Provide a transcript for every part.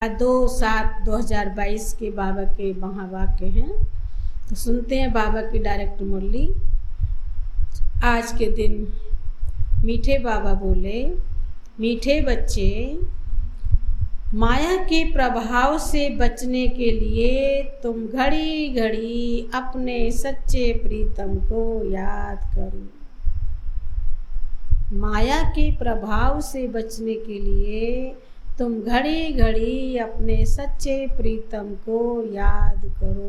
2/7/2022 के बाबा के महावाक्य हैं। तो सुनते हैं बाबा की डायरेक्ट मुरली। आज के दिन मीठे बाबा बोले, मीठे बच्चे, माया के प्रभाव से बचने के लिए तुम घड़ी घड़ी अपने सच्चे प्रीतम को याद करो। माया के प्रभाव से बचने के लिए तुम घड़ी घड़ी अपने सच्चे प्रीतम को याद करो।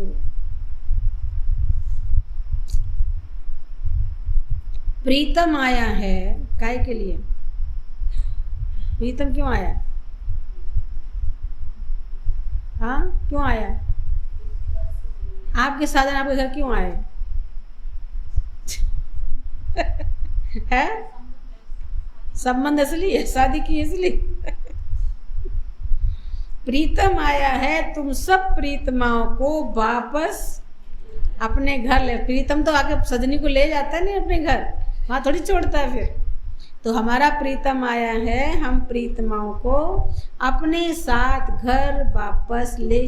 प्रीतम आया है काय के लिए? प्रीतम क्यों आया? हाँ, क्यों आया? आपके साधन आपके घर क्यों आए? है संबंध इसलिए, शादी की इसलिए। प्रीतम आया है तुम सब प्रीतमाओं को वापस अपने घर ले। प्रीतम तो आके सजनी को ले जाता है, नहीं अपने घर, वहां थोड़ी छोड़ता है फिर। तो हमारा प्रीतम आया है, हम प्रीतमाओं को अपने साथ घर वापस ले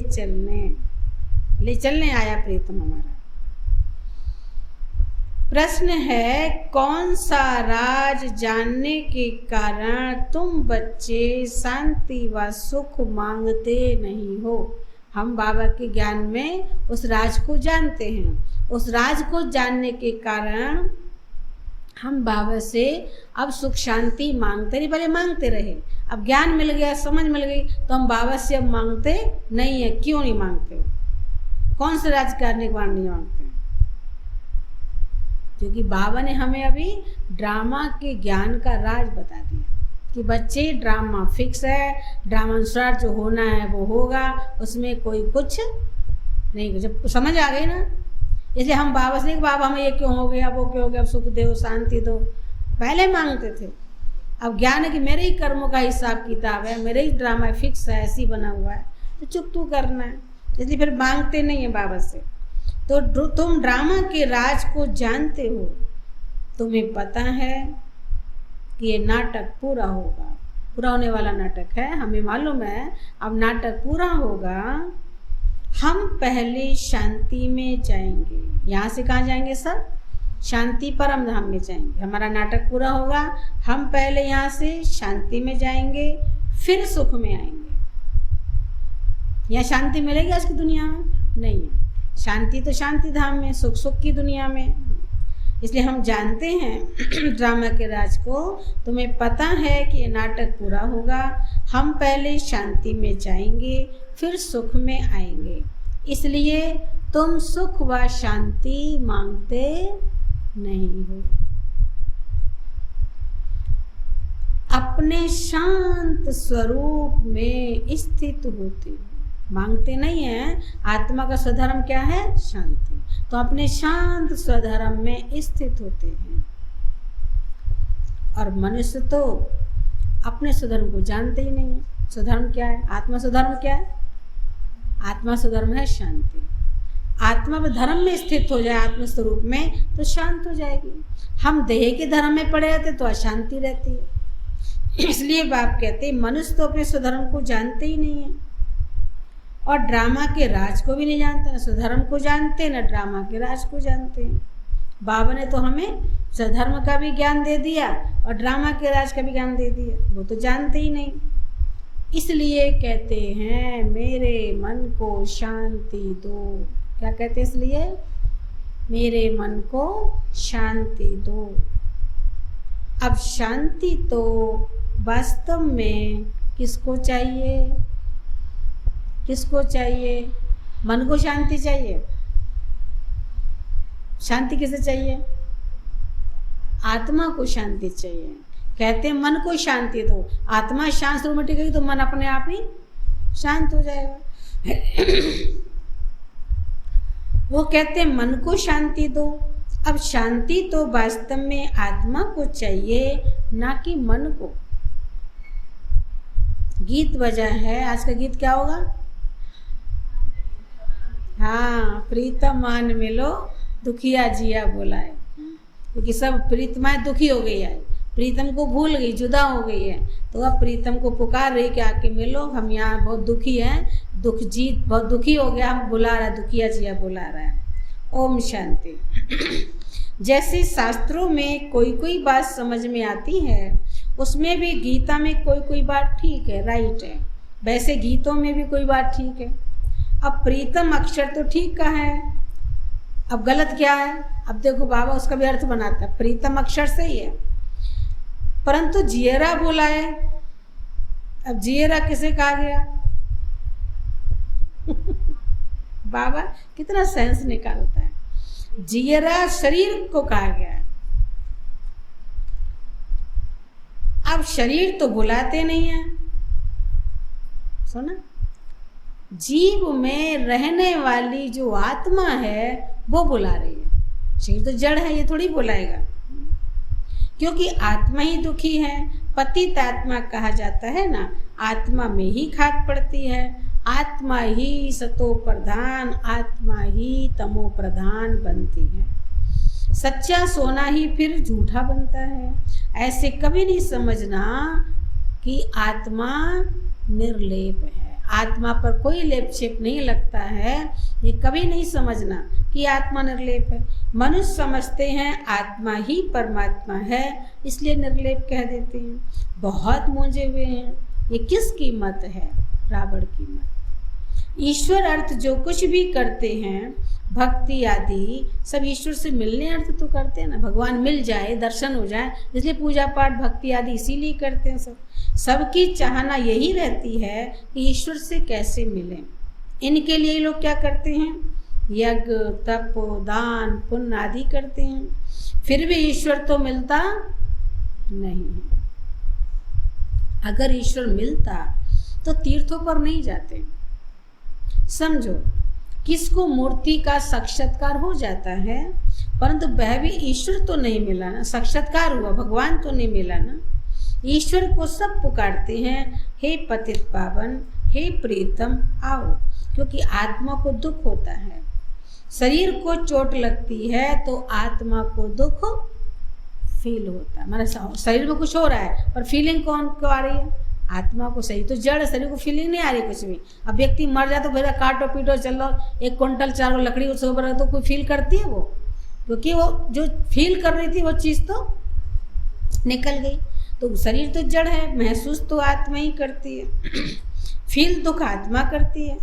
चलने आया प्रीतम हमारा। प्रश्न है, कौन सा राज जानने के कारण तुम बच्चे शांति व सुख मांगते नहीं हो? हम बाबा के ज्ञान में उस राज को जानते हैं। उस राज को जानने के कारण हम बाबा से अब सुख शांति मांगते नहीं, पहले मांगते रहे। अब ज्ञान मिल गया, समझ मिल गई, तो हम बाबा से अब मांगते नहीं है। क्यों नहीं मांगते हो? कौन से राज करने के बाद नहीं मांगते? क्योंकि बाबा ने हमें अभी ड्रामा के ज्ञान का राज बता दिया कि बच्चे ड्रामा फिक्स है, ड्रामा अनुसार जो होना है वो होगा, उसमें कोई कुछ नहीं। जब समझ आ गई ना, इसलिए हम बाबा से नहीं, बाबा हमें ये क्यों हो गया, वो क्यों हो गया, अब सुख दो, शांति दो, पहले मांगते थे। अब ज्ञान है कि मेरे ही कर्मों का हिसाब किताब है, मेरे ही ड्रामा फिक्स है, ऐसी बना हुआ है, तो चुप तू करना है। इसलिए फिर मांगते नहीं है बाबा से। तो तुम ड्रामा के राज को जानते हो, तुम्हें पता है कि ये नाटक पूरा होगा, पूरा होने वाला नाटक है, हमें मालूम है अब नाटक पूरा होगा। हम पहले शांति में जाएंगे। यहाँ से कहाँ जाएंगे सर? शांति परम धाम में जाएंगे। हमारा नाटक पूरा होगा, हम पहले यहाँ से शांति में जाएंगे, फिर सुख में आएंगे। यहाँ शांति मिलेगी आज की दुनिया में? नहीं है। शांति तो शांति धाम में, सुख सुख की दुनिया में। इसलिए हम जानते हैं ड्रामा के राज को। तुम्हें पता है कि ये नाटक पूरा होगा, हम पहले शांति में जाएंगे, फिर सुख में आएंगे। इसलिए तुम सुख व शांति मांगते नहीं हो। अपने शांत स्वरूप में स्थित होते हो। मांगते नहीं है। आत्मा का स्वधर्म क्या है? शांति। तो अपने शांत स्वधर्म में स्थित होते हैं। और मनुष्य तो अपने स्वधर्म को जानते ही नहीं है। स्वधर्म क्या है? आत्मा स्वधर्म क्या है? आत्मा स्वधर्म है शांति। आत्मा में धर्म में स्थित हो जाए, आत्मस्वरूप में, तो शांत हो जाएगी। हम देह के धर्म में पड़े रहते तो अशांति रहती है। इसलिए बाप कहते मनुष्य तो अपने स्वधर्म को जानते ही नहीं है, और ड्रामा के राज को भी नहीं जानते। न स्वधर्म को जानते, न ड्रामा के राज को जानते हैं। बाबा ने तो हमें स्वधर्म का भी ज्ञान दे दिया और ड्रामा के राज का भी ज्ञान दे दिया, वो तो जानते ही नहीं। इसलिए कहते हैं मेरे मन को शांति दो। क्या कहते हैं? इसलिए मेरे मन को शांति दो। अब शांति तो वास्तव में किसको चाहिए? किसको चाहिए? मन को शांति चाहिए। शांति किसे चाहिए? आत्मा को शांति चाहिए। कहते हैं मन को शांति दो। आत्मा शांत रूप में टिकेगी तो मन अपने आप ही शांत हो जाएगा। वो कहते हैं मन को शांति दो। अब शांति तो वास्तव में आत्मा को चाहिए, ना कि मन को। गीत बजा है, आज का गीत क्या होगा? हाँ, प्रीतम मान मिलो दुखिया जिया बोलाए। क्योंकि सब प्रीतमाएं दुखी हो गई है, प्रीतम को भूल गई, जुदा हो गई है, तो अब प्रीतम को पुकार रही कि आके मिलो, हम यहाँ बहुत दुखी हैं, बहुत दुखी हो गया, हम बुला रहा है, दुखिया जिया बुला रहा है। ओम शांति। जैसे शास्त्रों में कोई कोई बात समझ में आती है, उसमें भी गीता में कोई कोई बात ठीक है, राइट है, वैसे गीतों में भी कोई बात ठीक है। अब प्रीतम अक्षर तो ठीक का है, अब गलत क्या है? अब देखो बाबा उसका भी अर्थ बनाता है, प्रीतम अक्षर सही है, परंतु जियरा बोला है। अब जियरा किसे कहा गया? बाबा कितना सेंस निकालता है। जियरा शरीर को कहा गया है। अब शरीर तो बुलाते नहीं है, सुना? जीव में रहने वाली जो आत्मा है वो बुला रही है। शरीर तो जड़ है, ये थोड़ी बुलाएगा, क्योंकि आत्मा ही दुखी है। पतित आत्मा कहा जाता है ना, आत्मा में ही खाद पड़ती है, आत्मा ही सतो प्रधान, आत्मा ही तमो प्रधान बनती है। सच्चा सोना ही फिर झूठा बनता है। ऐसे कभी नहीं समझना कि आत्मा निर्लेप है, आत्मा पर कोई लेप छेप नहीं लगता है, ये कभी नहीं समझना कि आत्मा निर्लेप है। मनुष्य समझते हैं आत्मा ही परमात्मा है, इसलिए निर्लेप कह देते हैं। बहुत मूंझे हुए हैं, ये किसकी मत है? रावण की मत। ईश्वर अर्थ जो कुछ भी करते हैं, भक्ति आदि सब ईश्वर से मिलने अर्थ तो करते हैं ना, भगवान मिल जाए, दर्शन हो जाए, इसलिए पूजा पाठ भक्ति आदि इसीलिए करते हैं। सबकी चाहना यही रहती है कि ईश्वर से कैसे मिलें। इनके लिए लोग क्या करते हैं? यज्ञ, तप, दान, पुण्य आदि करते हैं, फिर भी ईश्वर तो मिलता नहीं है। अगर ईश्वर मिलता तो तीर्थों पर नहीं जाते। समझो, किसको मूर्ति का साक्षात्कार हो जाता है, परंतु वह भी ईश्वर तो नहीं मिला ना, साक्षात्कार हुआ, भगवान तो नहीं मिला ना। ईश्वर को सब पुकारते हैं, हे पतित पावन, हे प्रीतम आओ, क्योंकि आत्मा को दुख होता है। शरीर को चोट लगती है तो आत्मा को दुख फील होता है, मतलब शरीर में कुछ हो रहा है पर फीलिंग कौन को आ रही है? आत्मा को। सही तो जड़, शरीर को फीलिंग नहीं आ रही कुछ भी। अब व्यक्ति मर जाए तो भैया काटो पीटो चलो, 1 क्विंटल 4 लकड़ी उसके ऊपर, तो कोई फील करती है वो? क्योंकि वो जो फील कर रही थी वो चीज़ तो निकल गई। तो शरीर तो जड़ है, महसूस तो आत्मा ही करती है, फील दुख आत्मा करती है।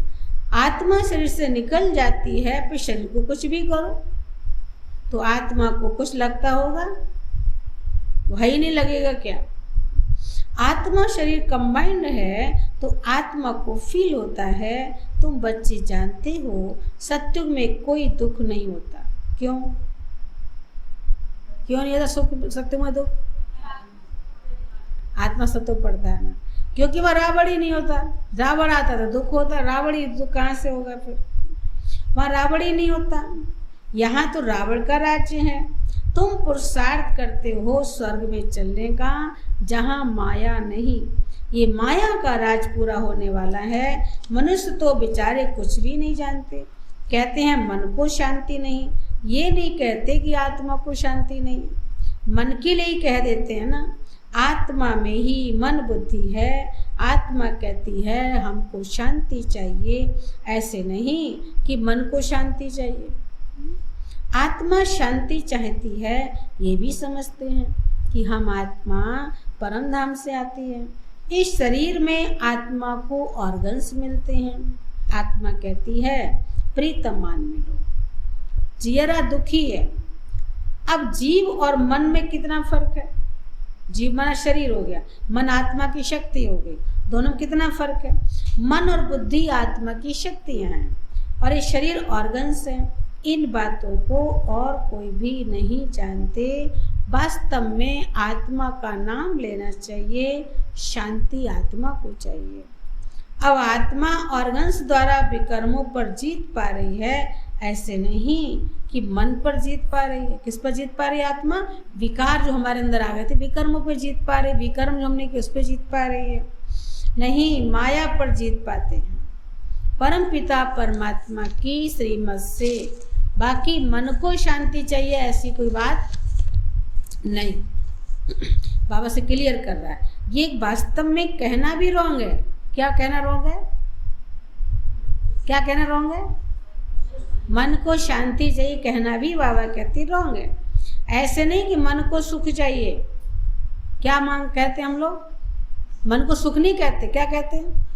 आत्मा शरीर से निकल जाती है, फिर शरीर को कुछ भी करो तो आत्मा को कुछ लगता होगा? वही नहीं लगेगा क्या? आत्मा शरीर कंबाइंड है तो आत्मा को फील होता है। तुम बच्चे जानते हो सत्युग में कोई दुख नहीं होता। क्यों नहीं होता सत्युग में दुख? आत्मा सत्व पड़ता है ना, क्योंकि वह रावण ही नहीं होता। रावण आता तो दुख होता, रावण ही दुख कहाँ से होगा? फिर वहाँ रावण ही नहीं होता। यहाँ तो रावण का राज्य है। तुम पुरुषार्थ करते हो स्वर्ग में चलने का, जहाँ माया नहीं। ये माया का राज पूरा होने वाला है। मनुष्य तो बेचारे कुछ भी नहीं जानते, कहते हैं मन को शांति नहीं, ये नहीं कहते कि आत्मा को शांति नहीं। मन के लिए ही कह देते हैं ना, आत्मा में ही मन बुद्धि है। आत्मा कहती है हमको शांति चाहिए, ऐसे नहीं कि मन को शांति चाहिए। आत्मा शांति चाहती है, ये भी समझते हैं कि हम आत्मा परम धाम से आती है। इस शरीर में आत्मा को ऑर्गन्स मिलते हैं। आत्मा कहती है प्रीतम मान मिलो। जियरा दुखी है। अब जीव और मन में कितना फर्क है? जीव माना शरीर हो गया, मन आत्मा की शक्ति हो गई, दोनों में कितना फर्क है? मन और बुद्धि आत्मा की शक्तियां हैं और ये शरीर ऑर्गन्स हैं। इन बातों को और कोई भी नहीं जानते। वास्तव में आत्मा का नाम लेना चाहिए, शांति आत्मा को चाहिए। अब आत्मा ऑर्गन्स द्वारा विकर्मों पर जीत पा रही है, ऐसे नहीं कि मन पर जीत पा रही है। किस पर जीत पा रही है आत्मा? विकार जो हमारे अंदर आ गए थे, विकर्मों पर जीत पा रही। विकर्म जो हमने किया उस पर जीत पा रही है? नहीं, माया पर जीत पाते हैं परम पिता परमात्मा की श्रीमत से। बाकी मन को शांति चाहिए ऐसी कोई बात नहीं। बाबा से क्लियर कर रहा है। ये वास्तव में कहना भी रॉन्ग है। क्या कहना रॉन्ग है? क्या कहना रॉन्ग है? मन को शांति चाहिए कहना भी बाबा कहती रॉन्ग है। ऐसे नहीं कि मन को सुख चाहिए। क्या मांग कहते हम लोग? मन को सुख नहीं कहते, क्या कहते हैं?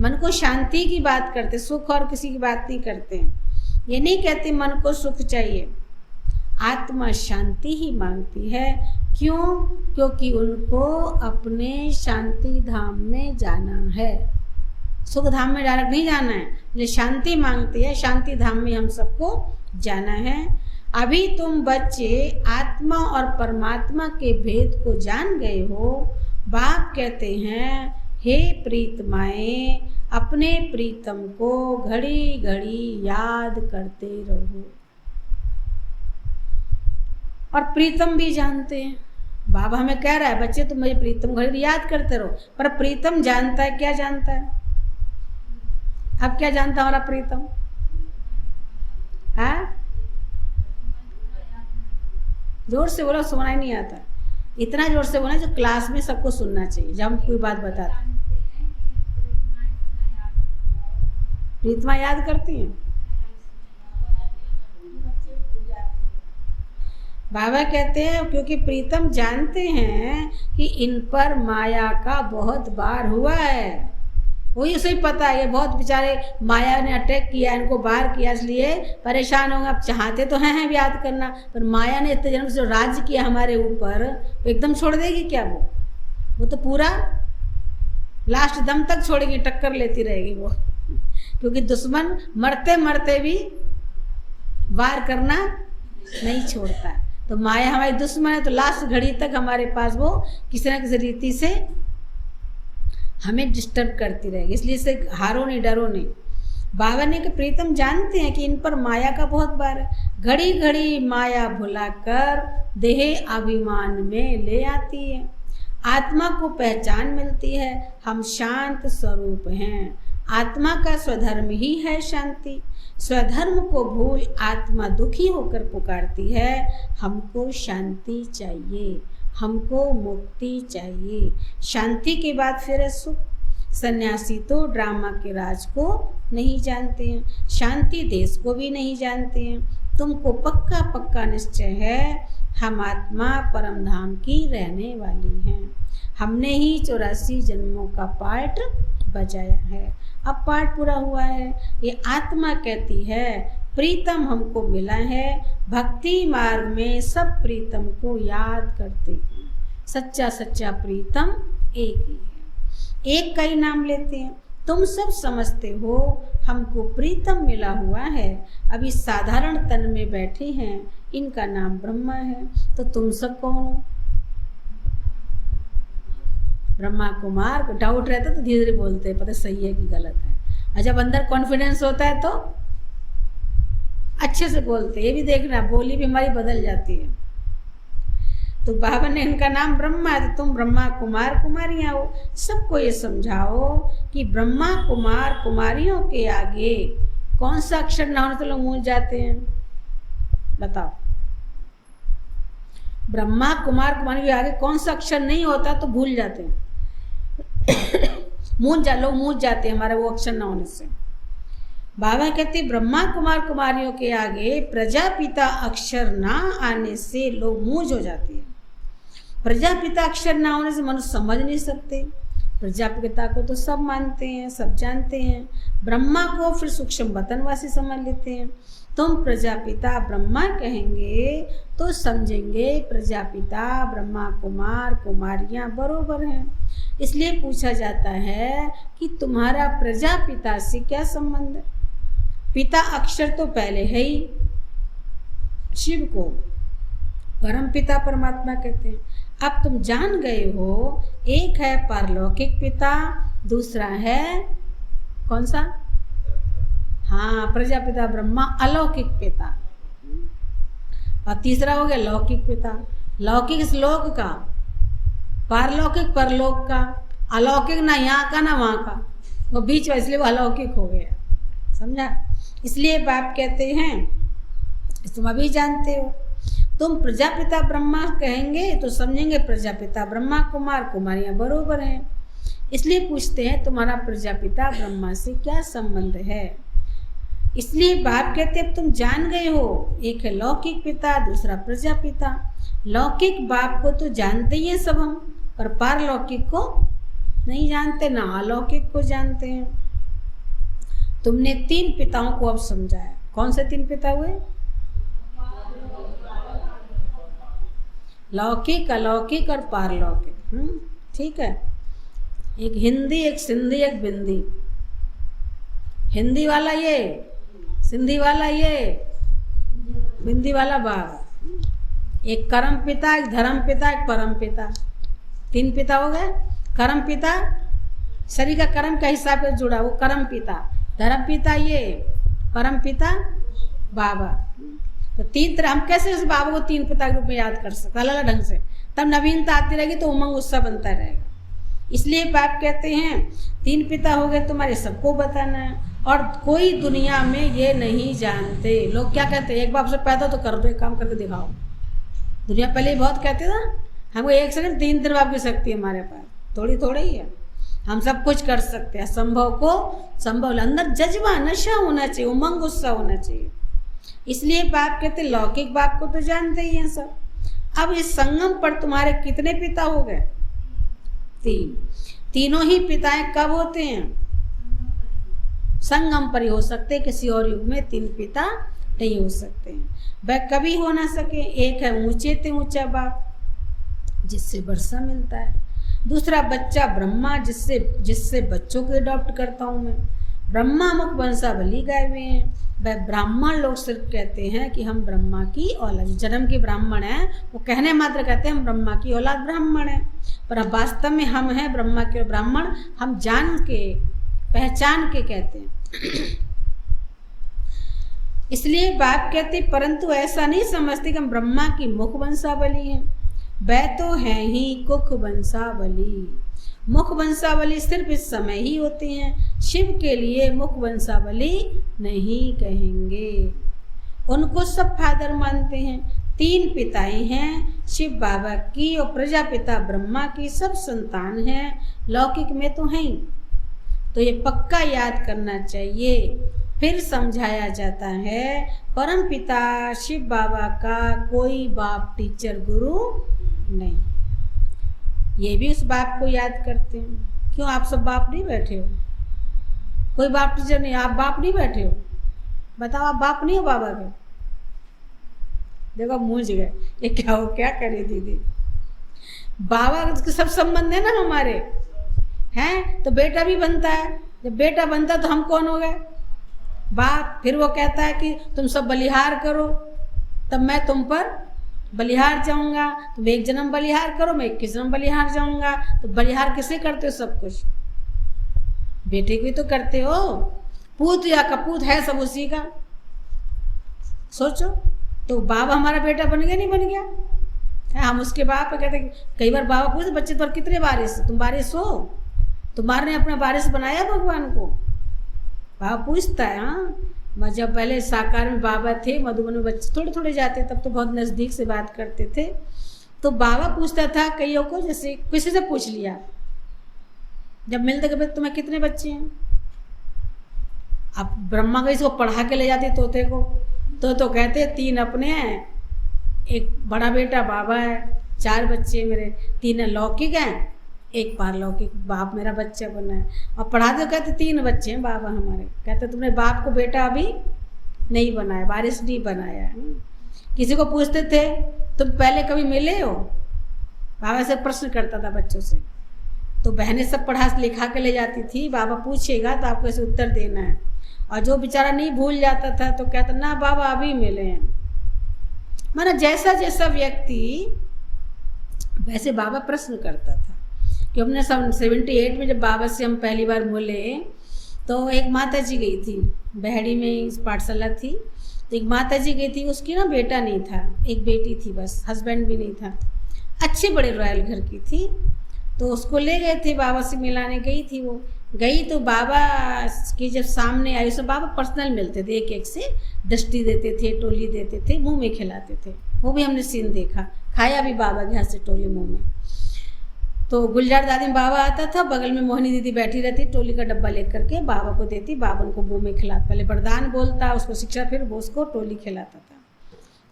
मन को शांति की बात करते, सुख और किसी की बात नहीं करते हैं। ये नहीं कहते मन को सुख चाहिए। आत्मा शांति ही मांगती है। क्यों? क्योंकि उनको अपने शांति धाम में जाना है। सुख धाम में डायरेक्ट नहीं जाना है, ये शांति मांगती है। शांति धाम में हम सबको जाना है। अभी तुम बच्चे आत्मा और परमात्मा के भेद को जान गए हो। बाप कहते हैं, हे प्रीतमाएं, अपने प्रीतम को घड़ी घड़ी याद करते रहो। और प्रीतम भी जानते हैं। बाबा हमें कह रहा है, बच्चे तुम मुझे प्रीतम घड़ी याद करते रहो। पर प्रीतम जानता है, क्या जानता है? अब क्या जानता हमारा प्रीतम? हाँ, जोर से बोलो, सुना ही नहीं आता। इतना जोर से बोला जो क्लास में सबको सुनना चाहिए जब हम कोई बात बताते। प्रीतमा याद करती हैं। बाबा कहते हैं क्योंकि प्रीतम जानते हैं कि इन पर माया का बहुत बार हुआ है। वही उसे पता है, ये बहुत बेचारे माया ने अटैक किया, इनको बाहर किया, इसलिए परेशान होंगे। अब चाहते तो हैं भी याद करना, पर माया ने इतने जन्म से राज्य किया हमारे ऊपर, एकदम छोड़ देगी क्या? वो तो पूरा लास्ट दम तक छोड़ेगी, टक्कर लेती रहेगी वो। क्योंकि दुश्मन मरते मरते भी वार करना नहीं छोड़ता। तो माया हमारी दुश्मन है, तो लास्ट घड़ी तक हमारे पास वो किसी न किसी रीति से हमें डिस्टर्ब करती रहेगी। इसलिए इसे हारो नहीं, डरो नहीं। बाबा ने कि प्रीतम जानते हैं कि इन पर माया का बहुत बार है। घड़ी घड़ी माया भुलाकर देह अभिमान में ले आती है। आत्मा को पहचान मिलती है, हम शांत स्वरूप हैं। आत्मा का स्वधर्म ही है शांति। स्वधर्म को भूल आत्मा दुखी होकर पुकारती है, हमको शांति चाहिए, हमको मुक्ति चाहिए। शांति के बाद फिर है सुख। सन्यासी तो ड्रामा के राज को नहीं जानते हैं, शांति देश को भी नहीं जानते हैं। तुमको पक्का पक्का निश्चय है, हम आत्मा परम धाम की रहने वाली हैं। हमने ही 84 जन्मों का पाठ बजाया है, अब पाठ पूरा हुआ है। ये आत्मा कहती है प्रीतम हमको मिला है। भक्ति मार्ग में सब प्रीतम को याद करते हैं। सच्चा सच्चा प्रीतम एक ही है, एक का ही नाम लेते हैं। तुम सब समझते हो हमको प्रीतम मिला हुआ है। अभी साधारण तन में बैठे हैं, इनका नाम ब्रह्मा है। तो तुम सब कौन हो? ब्रह्मा कुमार। डाउट रहता तो धीरे धीरे बोलते हैं, पता सही है कि गलत है। और जब अंदर कॉन्फिडेंस होता है तो अच्छे से बोलते। ये भी देखना, बोली भी हमारी बदल जाती है। तो बाबा ने इनका नाम ब्रह्मा है, तो तुम ब्रह्मा कुमार कुमारियां हो। सबको ये समझाओ कि ब्रह्मा कुमार कुमारियों के आगे कौन सा अक्षर ना होने तो लोग भूल जाते हैं? बताओ। ब्रह्मा कुमार कुमारियों के आगे कौन सा अक्षर नहीं होता तो भूल जाते हैं। लोग मूझ जाते हैं हमारा वो अक्षर ना होने से। बाबा कहते ब्रह्मा कुमार कुमारियों के आगे प्रजापिता अक्षर ना आने से लोग मूझ हो जाते हैं। प्रजापिता अक्षर ना होने से मनुष्य समझ नहीं सकते। प्रजापिता को तो सब मानते हैं, सब जानते हैं। ब्रह्मा को फिर सूक्ष्म वतनवासी समझ लेते हैं। तुम प्रजापिता ब्रह्मा कहेंगे तो समझेंगे प्रजापिता ब्रह्मा कुमार कुमारियां बरोबर हैं। इसलिए पूछा जाता है कि तुम्हारा प्रजापिता से क्या संबंध है? पिता अक्षर तो पहले है ही, शिव को परम पिता परमात्मा कहते हैं। अब तुम जान गए हो, एक है पारलौकिक पिता, दूसरा है कौन सा? हाँ, प्रजापिता ब्रह्मा अलौकिक पिता, और तीसरा हो गया लौकिक पिता। लौकिक इस लोक का, पारलौकिक परलोक का, अलौकिक ना यहाँ का ना वहाँ का, वो बीच में, इसलिए वो अलौकिक हो गया। समझा? इसलिए बाप कहते हैं, तुम अभी जानते हो, तुम प्रजापिता ब्रह्मा कहेंगे तो समझेंगे प्रजापिता ब्रह्मा, कुमार कुमारियां बरोबर हैं। इसलिए पूछते हैं तुम्हारा प्रजापिता ब्रह्मा से क्या संबंध है। इसलिए बाप कहते अब तुम जान गए हो, एक है लौकिक पिता, दूसरा प्रजापिता। लौकिक बाप को तो जानते ही हैं सब हम, पर पारलौकिक को नहीं जानते, ना अलौकिक को जानते हैं। तुमने 3 पिताओं को अब समझाया। कौन से 3 पिता हुए? लौकिक, अलौकिक और पारलौकिक। ठीक है। एक हिंदी, एक सिंधी, एक बिंदी। हिंदी वाला ये, सिंधी वाला ये, बिंदी वाला बाबा। एक कर्म पिता, एक धर्म पिता, एक परम पिता। 3 पिता हो गए। कर्म पिता शरीर का कर्म का हिसाब से जुड़ा, वो कर्म पिता। धर्म पिता ये, परम पिता बाबा। तो 3 तरह हम कैसे इस बाबा को 3 पिता के रूप में याद कर सकते, अलग अलग ढंग से। तब नवीनता आती रहेगी तो उमंग उत्साह बनता रहेगा। इसलिए बाप कहते हैं 3 पिता हो गए तुम्हारे, सबको बताना है। और कोई दुनिया में ये नहीं जानते। लोग क्या कहते हैं, एक बाप से पैदा तो कर दो, एक काम करके दिखाओ। दुनिया पहले बहुत कहते ना, हमको एक से 3 बाप की शक्ति हमारे पास, थोड़ी थोड़ी ही है, हम सब कुछ कर सकते हैं। संभव को संभव, अंदर जज्बा, नशा होना चाहिए, उमंग उत्साह होना चाहिए। इसलिए बाप कहते लौकिक बाप को तो जानते ही हैं सब। अब इस संगम पर तुम्हारे कितने पिता हो गए? 3। तीनों ही पिताएं कब होते हैं? संगम पर ही हो सकते, किसी और युग में 3 पिता नहीं हो सकते हैं। वह कभी हो ना सके। एक है ऊंचे से ऊंचा बाप, जिससे वर्षा मिलता है। दूसरा बच्चा ब्रह्मा, जिससे बच्चों को अडॉप्ट करता हूँ मैं। ब्रह्मा मुख वंशावली गाए हुए हैं। वह ब्राह्मण लोग सिर्फ कहते हैं कि हम ब्रह्मा की औलाद, जन्म के ब्राह्मण हैं, वो कहने मात्र कहते हैं हम ब्रह्मा की औलाद ब्राह्मण हैं, पर अब वास्तव में हम हैं ब्रह्मा के ब्राह्मण। हम जान के, पहचान के कहते हैं। इसलिए बाप कहते परंतु ऐसा नहीं समझते कि हम ब्रह्मा की मुख वंशावली हैं। वह तो है ही कुख वंशावली। मुख वंशावली सिर्फ इस समय ही होती हैं। शिव के लिए मुख वंशावली नहीं कहेंगे। उनको सब फादर मानते हैं। 3 पिताएं हैं, शिव बाबा की और प्रजापिता ब्रह्मा की, सब संतान हैं, लौकिक में तो हैं। तो ये पक्का याद करना चाहिए। फिर समझाया जाता है परम पिता शिव बाबा का कोई बाप, टीचर, गुरु नहीं। ये भी उस बाप को याद करते हैं। क्यों आप सब बाप नहीं बैठे हो? कोई बाप टीचर नहीं, आप बाप नहीं बैठे हो? बताओ, आप बाप नहीं हो बाबा के? देखो मूंझ गए, ये क्या हो, क्या करे दीदी। बाबा के सब संबंध है ना हमारे, हैं? तो बेटा भी बनता है। जब बेटा बनता तो हम कौन हो गए? बाप। फिर वो कहता है कि तुम सब बलिहार करो, तब मैं तुम पर बलिहार जाऊंगा। तुम 1 जन्म बलिहार करो, मैं 21 जन्म बलिहार जाऊंगा। तो बलिहार किसे करते हो? सब कुछ बेटे को ही तो करते हो। पूत या कपूत है सब उसी का। सोचो, तो बाबा हमारा बेटा बन गया, नहीं बन गया? हम उसके बाप है। कहते कई बार बाबा पूछते बच्चे पर कितने बारिश, तुम बारिश हो? तुम्हारे अपना बारिश बनाया भगवान को? बाबा पूछता है। हाँ, जब पहले साकार में बाबा थे, मधुबन में बच्चे थोड़े थोड़े जाते, तब तो बहुत नज़दीक से बात करते थे। तो बाबा पूछता था कईयों को, जैसे किसी से पूछ लिया, जब मिलते कि तुम्हें कितने बच्चे हैं? अब ब्रह्मा का इसको पढ़ा के ले जाते तोते को, तो कहते 3 अपने हैं, एक बड़ा बेटा बाबा है, 4 बच्चे मेरे, 3 लौकिक हैं, एक पारलौकिक बाप मेरा बच्चा बना है। और पढ़ाते कहते 3 बच्चे हैं बाबा हमारे। कहते तुमने बाप को बेटा अभी नहीं बनाया, बारिश नहीं बनाया। किसी को पूछते थे तुम पहले कभी मिले हो? बाबा से प्रश्न करता था बच्चों से। तो बहनें सब पढ़ा लिखा के ले जाती थी, बाबा पूछेगा तो आपको ऐसे उत्तर देना है। और जो बेचारा नहीं भूल जाता था तो कहता ना बाबा अभी मिले हैं। माना जैसा जैसा व्यक्ति वैसे बाबा प्रश्न करता था। कि हमने 78 में जब बाबा से हम पहली बार मिले, तो एक माता जी गई थी, बहड़ी में पाठशाला थी, तो एक माता जी गई थी, उसकी ना बेटा नहीं था, एक बेटी थी बस, हस्बैंड भी नहीं था। अच्छे बड़े रॉयल घर की थी। तो उसको ले गए थे, बाबा से मिलाने गई थी वो। गई तो बाबा की जब सामने आई, उसमें बाबा पर्सनल मिलते थे, एक एक से दृष्टि देते थे, टोली देते थे, मुंह में खिलाते थे। वो भी हमने सीन देखा, खाया भी बाबा के हाथ से टोली मुंह में। तो गुलजार दादी में बाबा आता था, बगल में मोहिनी दीदी बैठी रहती, टोली का डब्बा लेकर के बाबा को देती, बाबा उनको मुंह में खिलाता, पहले वरदान बोलता, उसको शिक्षा, फिर वो उसको टोली खिलाता था।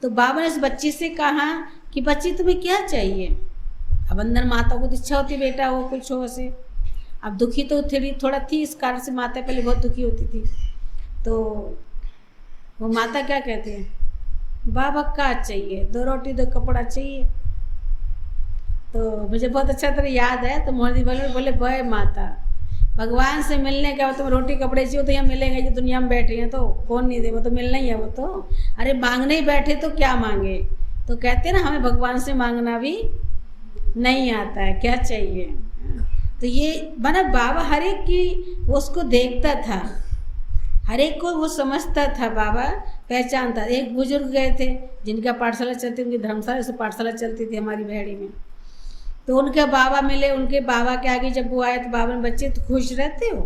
तो बाबा ने इस बच्ची से कहा कि बच्ची तुम्हें क्या चाहिए? अब अंदर माता को तो इच्छा होती बेटा वो कुछ हो से, अब दुखी तो थोड़ा थी, इस कारण से माता पहले बहुत दुखी होती थी। तो वो माता क्या कहती है, बाबा क्या चाहिए? 2 रोटी 2 कपड़ा चाहिए। तो मुझे बहुत अच्छा तरह याद है, तो मोहन बोले भाई माता, भगवान से मिलने का तुम रोटी कपड़े चाहिए तो यहाँ मिलेंगे, जो दुनिया में बैठे हैं तो कौन नहीं दे, वो तो मिलना ही है। वो तो अरे मांगने ही बैठे तो क्या मांगे? तो कहते हैं ना हमें भगवान से मांगना भी नहीं आता है, क्या चाहिए। तो ये बना बाबा हर एक की वो उसको देखता था, हर एक को वो समझता था, बाबा पहचानता। एक बुजुर्ग गए थे जिनका पाठशाला चलती, उनकी धर्मशाला से पाठशाला चलती थी हमारी भेड़ी में। तो उनके बाबा मिले, उनके बाबा के आगे जब वो आए तो बाबा ने, बच्चे तो खुश रहते हो?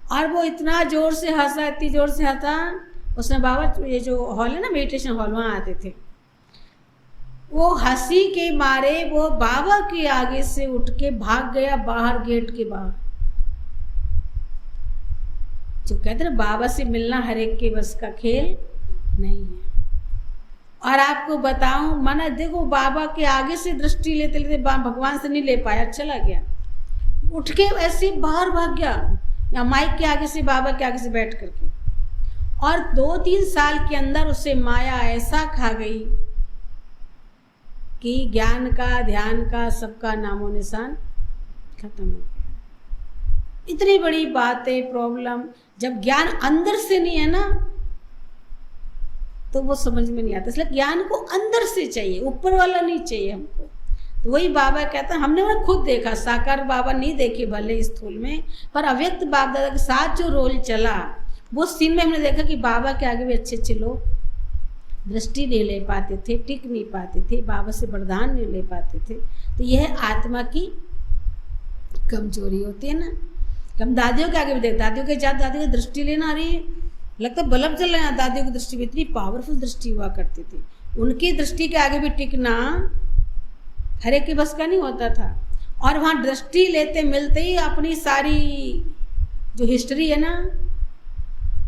और वो इतना जोर से हंसा, इतनी जोर से हंसा, उसने बाबा ये जो हॉल है ना मेडिटेशन हॉल, वहाँ आते थे, वो हंसी के मारे वो बाबा के आगे से उठ के भाग गया बाहर, गेट के बाहर। जो कहते हैं बाबा से मिलना हर एक के बस का खेल नहीं है। और आपको बताऊं माना, देखो बाबा के आगे से दृष्टि लेते लेते भगवान से नहीं ले पाया, चला गया, उठ के ऐसे बाहर भाग गया, या माइक के आगे से, बाबा के आगे से बैठ करके। और 2-3 साल के अंदर उसे माया ऐसा खा गई कि ज्ञान का, ध्यान का, सबका नामो निशान खत्म हो गया। इतनी बड़ी बात है, प्रॉब्लम जब ज्ञान अंदर से नहीं है ना तो वो समझ में नहीं आता। इसलिए ज्ञान को अंदर से चाहिए, ऊपर वाला नहीं चाहिए हमको। तो वही बाबा कहता है, हमने वो खुद देखा, साकार बाबा नहीं देखे भले स्थूल में, पर अव्यक्त बाप दादा के साथ जो रोल चला वो सीन में हमने देखा कि बाबा के आगे भी अच्छे अच्छे लोग दृष्टि नहीं ले पाते थे, टिक नहीं पाते थे, बाबा से वरदान नहीं ले पाते थे। तो यह आत्मा की कमजोरी होती है ना। हम दादियों के आगे भी देख, दादियों के जात दादियों की दृष्टि लेना, अरे लगता बल्ब जल रहा है। दादियों की दृष्टि भी इतनी पावरफुल दृष्टि हुआ करती थी, उनकी दृष्टि के आगे भी टिकना हर एक के बस का नहीं होता था। और वहाँ दृष्टि लेते मिलते ही अपनी सारी जो हिस्ट्री है ना,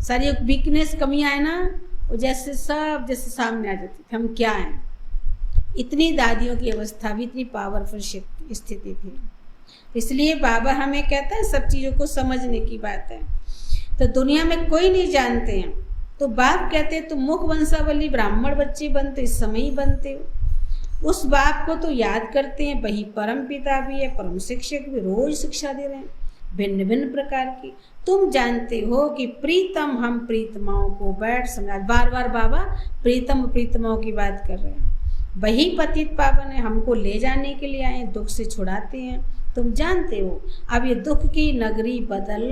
सारी वीकनेस, कमियां है ना, वो जैसे सब जैसे सामने आ जाती थी, हम क्या हैं। इतनी दादियों की अवस्था भी इतनी पावरफुल स्थिति थी। इसलिए बाबा हमें कहता है सब चीज़ों को समझने की बात है। तो दुनिया में कोई नहीं जानते हैं, तो बाप कहते हैं तुम मुख वंशावली ब्राह्मण बच्चे बनते, इस समय ही बनते हो। उस बाप को तो याद करते हैं, वही परम पिता भी है, परम शिक्षक भी, रोज शिक्षा दे रहे हैं भिन्न भिन्न प्रकार की। तुम जानते हो कि प्रीतम हम प्रीतमाओं को बैठ समझा, बार बार बाबा प्रीतम प्रीतमाओं की बात कर रहे हैं। वही पतित पावन है, हमको ले जाने के लिए आए, दुख से छुड़ाते हैं। तुम जानते हो अब ये दुख की नगरी बदल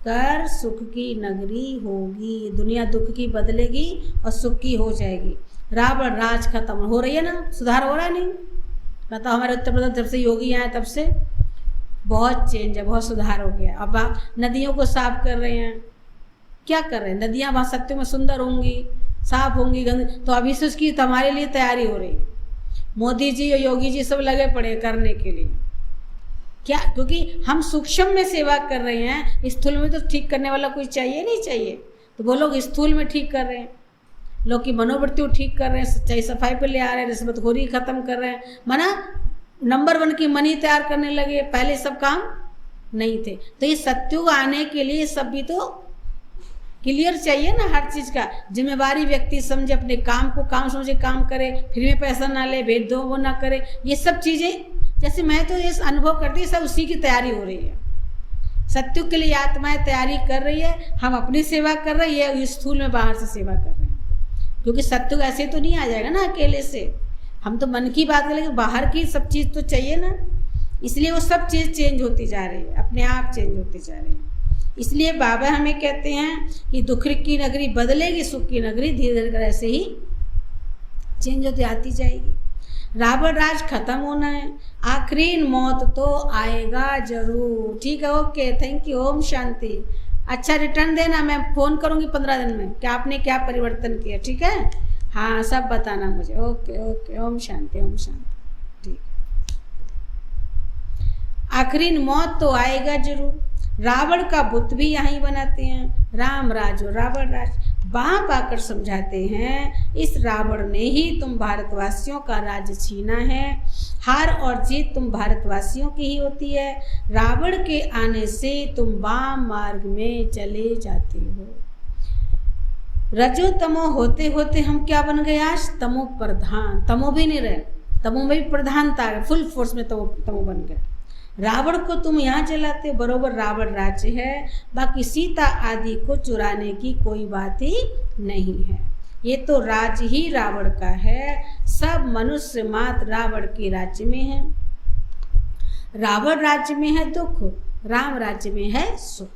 कर सुख की नगरी होगी। दुनिया दुख की बदलेगी और सुख की हो जाएगी। रावण राज खत्म हो रही है ना, सुधार हो रहा है नहीं? बताओ, हमारे उत्तर प्रदेश जब से योगी आए तब से बहुत चेंज है, बहुत सुधार हो गया। अब आप नदियों को साफ कर रहे हैं, क्या कर रहे हैं? नदियाँ वहाँ सत्य में सुंदर होंगी, साफ होंगी, गंद तो अभी से उसकी तो हमारे लिए तैयारी हो रही है। मोदी जी और योगी जी सब लगे पड़े करने के लिए, क्या? क्योंकि हम सूक्ष्म में सेवा कर रहे हैं, स्थूल में तो ठीक करने वाला कोई चाहिए नहीं चाहिए। तो वो लोग स्थूल में ठीक कर रहे हैं, लोग की मनोवृत्ति को ठीक कर रहे हैं, सच्चाई सफाई पे ले आ रहे हैं, रिश्वतखोरी खत्म कर रहे हैं, माना नंबर 1 की मनी तैयार करने लगे। पहले सब काम नहीं थे। तो ये सत्युग आने के लिए सब भी तो क्लियर चाहिए ना, हर चीज़ का जिम्मेवारी व्यक्ति समझे, अपने काम को काम समझे, काम करे, फ्री में पैसा ना ले, भेदभाव वो ना करे। ये सब चीज़ें जैसे मैं तो ये अनुभव करती है, सब उसी की तैयारी हो रही है। सत्युग के लिए आत्माएं तैयारी कर रही है, हम अपनी सेवा कर रहे हैं, स्थूल में बाहर से सेवा कर रहे हैं। क्योंकि सत्युग ऐसे तो नहीं आ जाएगा ना अकेले से, हम तो मन की बात करेंगे, बाहर की सब चीज़ तो चाहिए ना। इसलिए वो सब चीज़ चेंज होती जा रही है, अपने आप चेंज होती जा रही है। इसलिए बाबा हमें कहते हैं कि दुख की नगरी बदलेगी, सुख की नगरी धीरे धीरे ऐसे ही चेंज होती आती जाएगी। रावण राज खत्म होना है, आखिरी मौत तो आएगा जरूर। ठीक है, okay, thank you, Om Shanti. अच्छा रिटर्न देना, मैं फ़ोन करूँगी 15 दिन में कि आपने क्या परिवर्तन किया। ठीक है, हाँ सब बताना मुझे। Okay okay, Om Shanti, Om Shanti. ठीक, आखिरी मौत तो आएगा जरूर। रावण का बुत भी यहाँ बनाते हैं। राम राज और रावण राज वहाँ पाकर समझाते हैं, इस रावण ने ही तुम भारतवासियों का राज्य छीना है। हार और जीत तुम भारतवासियों की ही होती है। रावण के आने से तुम वाम मार्ग में चले जाते हो। रजो तमो होते होते हम क्या बन गए आज? तमो प्रधान। तमो भी नहीं रहे, तमो में भी प्रधानता है, फुल फोर्स में तमो बन गए। रावण को तुम यहाँ जलाते, बरोबर रावण राज्य है, बाकी सीता आदि को चुराने की कोई बात ही नहीं है। ये तो राज ही रावण का है। सब मनुष्य मात्र रावण के राज्य में है। रावण राज्य में है दुख, राम राज्य में है सुख।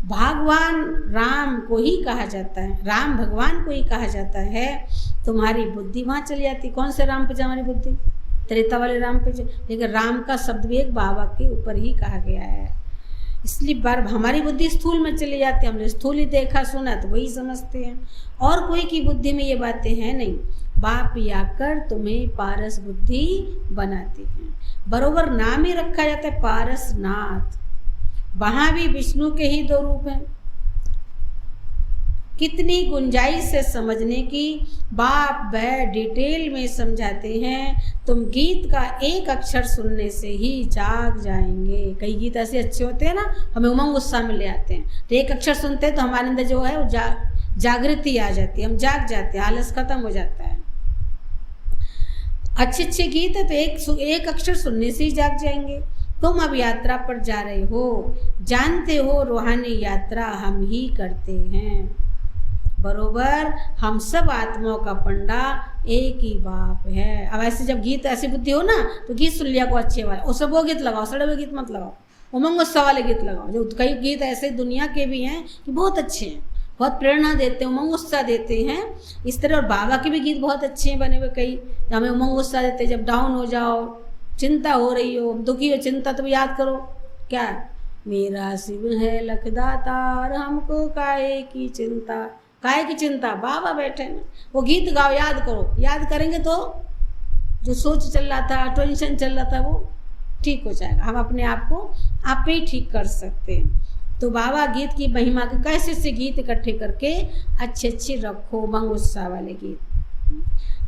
भगवान राम को ही कहा जाता है, राम भगवान को ही कहा जाता है। तुम्हारी बुद्धि वहाँ चली जाती। कौन से राम पे हमारी बुद्धि? त्रेता वाले राम पे। लेकिन राम का शब्द भी एक बाबा के ऊपर ही कहा गया है, इसलिए बार हमारी बुद्धि स्थूल में चली जाती है। हमने स्थूल ही देखा सुना तो वही समझते हैं, और कोई की बुद्धि में ये बातें हैं नहीं। बाप आकर तुम्हें पारस बुद्धि बनाते हैं। बरोबर नाम ही रखा जाता है पारसनाथ। वहाँ भी विष्णु के ही 2 रूप हैं। कितनी गुंजाइश से समझने की, बाप वह डिटेल में समझाते हैं। तुम गीत का एक अक्षर सुनने से ही जाग जाएंगे। कई गीत ऐसे अच्छे होते हैं ना, हमें उमंग उत्साह में ले आते हैं। तो एक अक्षर सुनते हैं तो हमारे अंदर जो है वो जागृति आ जाती है, हम जाग जाते हैं, आलस खत्म हो जाता है। अच्छे अच्छे गीत है तो एक अक्षर सुनने से ही जाग जाएंगे। तुम अब यात्रा पर जा रहे हो, जानते हो रूहानी यात्रा हम ही करते हैं। बरोबर हम सब आत्माओं का पंडा एक ही बाप है। अब ऐसे जब गीत ऐसी बुद्धि हो ना तो गीत सुन लिया को अच्छे वाले, और सब वो गीत लगाओ, सड़े हुए गीत मत लगाओ, उमंग उत्साह वाले गीत लगाओ। जो कई गीत ऐसे दुनिया के भी हैं कि बहुत अच्छे हैं, बहुत प्रेरणा देते हैं, उमंग उत्साह देते हैं इस तरह। और बाबा के भी गीत बहुत अच्छे हैं बने हुए, कई हमें उमंग उत्साह देते हैं। जब डाउन हो जाओ, चिंता हो रही हो, दुखी हो, चिंता, तो याद करो क्या, मेरा शिव है लखदातार, हमको काहे की चिंता। काहे की चिंता? बाबा बैठे ना, वो गीत गाओ, याद करो। याद करेंगे तो जो सोच चल रहा था, टेंशन चल रहा था, वो ठीक हो जाएगा। हम अपने आप को आप ही ठीक कर सकते हैं। तो बाबा गीत की महिमा के कैसे से गीत इकट्ठे करके अच्छे अच्छे रखो, मंग उत्साह वाले गीत।